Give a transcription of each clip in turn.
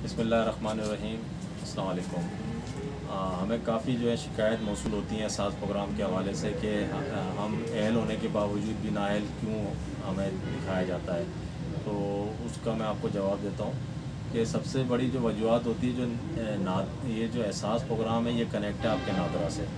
बिस्मिल्लाहिर्रहमानिर्रहीम। अस्सलाम वालेकुम। हमें काफ़ी जो है शिकायत मौसूल होती हैं एहसास प्रोग्राम के हवाले से कि हम अहल होने के बावजूद भी नाअहल क्यों हमें दिखाया जाता है। तो उसका मैं आपको जवाब देता हूँ कि सबसे बड़ी जो वजूहत होती है ये जो एहसास प्रोग्राम है ये कनेक्ट है आपके नादरा से।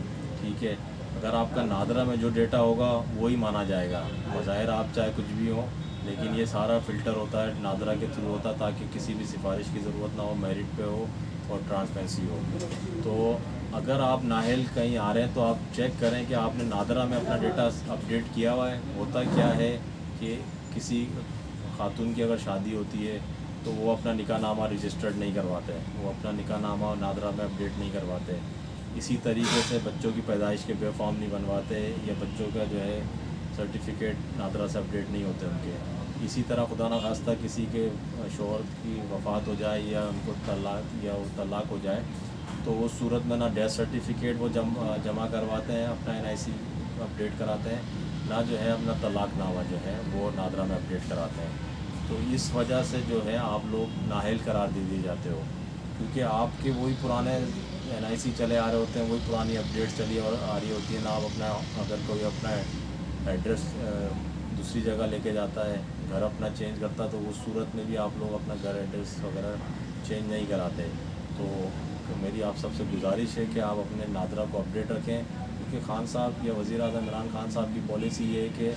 ठीक है, अगर आपका नादरा में जो डेटा होगा वही माना जाएगा। बज़ाहिर आप चाहे कुछ भी हो, लेकिन ये सारा फ़िल्टर होता है नादरा के थ्रू होता है ताकि किसी भी सिफारिश की ज़रूरत ना हो, मेरिट पे हो और ट्रांसपेरेंसी हो। तो अगर आप नाअहल कहीं आ रहे हैं तो आप चेक करें कि आपने नादरा में अपना डेटा अपडेट किया हुआ है। होता क्या है कि किसी खातून की अगर शादी होती है तो वो अपना निकाह नामा रजिस्टर्ड नहीं करवाते हैं, वो अपना निकाह नामा नादरा में अपडेट नहीं करवाते। इसी तरीके से बच्चों की पैदाइश के फॉर्म नहीं बनवाते, या बच्चों का जो है सर्टिफिकेट नादरा से अपडेट नहीं होते उनके। इसी तरह खुदा न खास्ता किसी के शौहर की वफ़ात हो जाए या उनको तलाक हो जाए तो उस सूरत में ना डेथ सर्टिफिकेट वो जमा करवाते हैं, अपना NIC अपडेट कराते हैं, ना जो है अपना तलाक़नामा जो है वो नादरा में अपडेट कराते हैं। तो इस वजह से जो है आप लोग नाअहल करार दे दिए जाते हो, क्योंकि आपके वही पुराने NIC चले आ रहे होते हैं, वही पुरानी अपडेट चली और आ रही होती है ना। आप अपना अगर कोई अपना एड्रेस दूसरी जगह लेके जाता है, घर अपना चेंज करता है, तो उस सूरत में भी आप लोग अपना घर एड्रेस वगैरह चेंज नहीं कराते। तो मेरी आप सबसे गुजारिश है कि आप अपने नादरा को अपडेट रखें, क्योंकि खान साहब या वज़ीर आज़म इमरान खान साहब की पॉलिसी ये है कि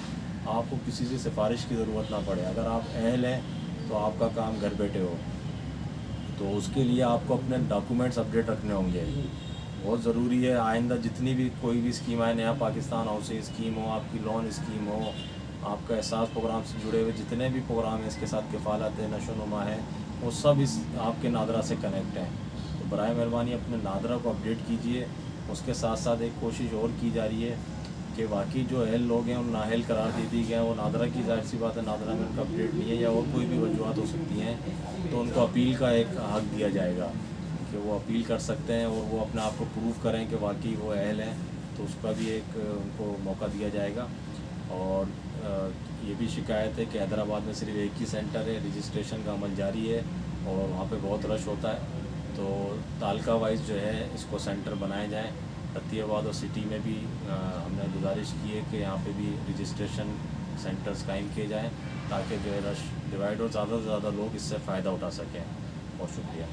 आपको किसी से सिफारिश की ज़रूरत ना पड़े। अगर आप अहल हैं तो आपका काम घर बैठे हो, तो उसके लिए आपको अपने डॉक्यूमेंट्स अपडेट रखने होंगे, बहुत ज़रूरी है। आइंदा जितनी भी कोई भी स्कीम आए, नया पाकिस्तान हाउसिंग स्कीम हो, आपकी लोन स्कीम हो, आपका एहसास प्रोग्राम से जुड़े हुए जितने भी प्रोग्राम हैं, इसके साथ किफ़ालत है, नशोनुमा है, वो सब इस आपके नादरा से कनेक्ट हैं। तो बराए मेहरबानी अपने नादरा को अपडेट कीजिए। उसके साथ साथ एक कोशिश और की जा रही है कि बाकी जो अहल लोग हैं उन नाअहल करार दे दी गए हैं, वो नादरा की ज़ाहिर सी बात है नादरा में उनका अपडेट नहीं है या और कोई भी वजूहत हो सकती हैं, तो उनको अपील का एक हक़ दिया जाएगा कि वो अपील कर सकते हैं और वो अपने आप को प्रूव करें कि वाकई वो अहल हैं, तो उसका भी एक उनको मौका दिया जाएगा। और ये भी शिकायत है कि हैदराबाद में सिर्फ एक ही सेंटर है, रजिस्ट्रेशन का अमल जारी है और वहाँ पे बहुत रश होता है। तो तालका वाइज जो है इसको सेंटर बनाए जाएँ। रतियाबाद और सिटी में भी हमने गुजारिश की है कि यहाँ पे भी रजिस्ट्रेशन सेंटर्स कायम किए जाएँ, ताकि जो है रश डिवाइड और ज़्यादा से ज़्यादा लोग इससे फ़ायदा उठा सकें। बहुत शुक्रिया।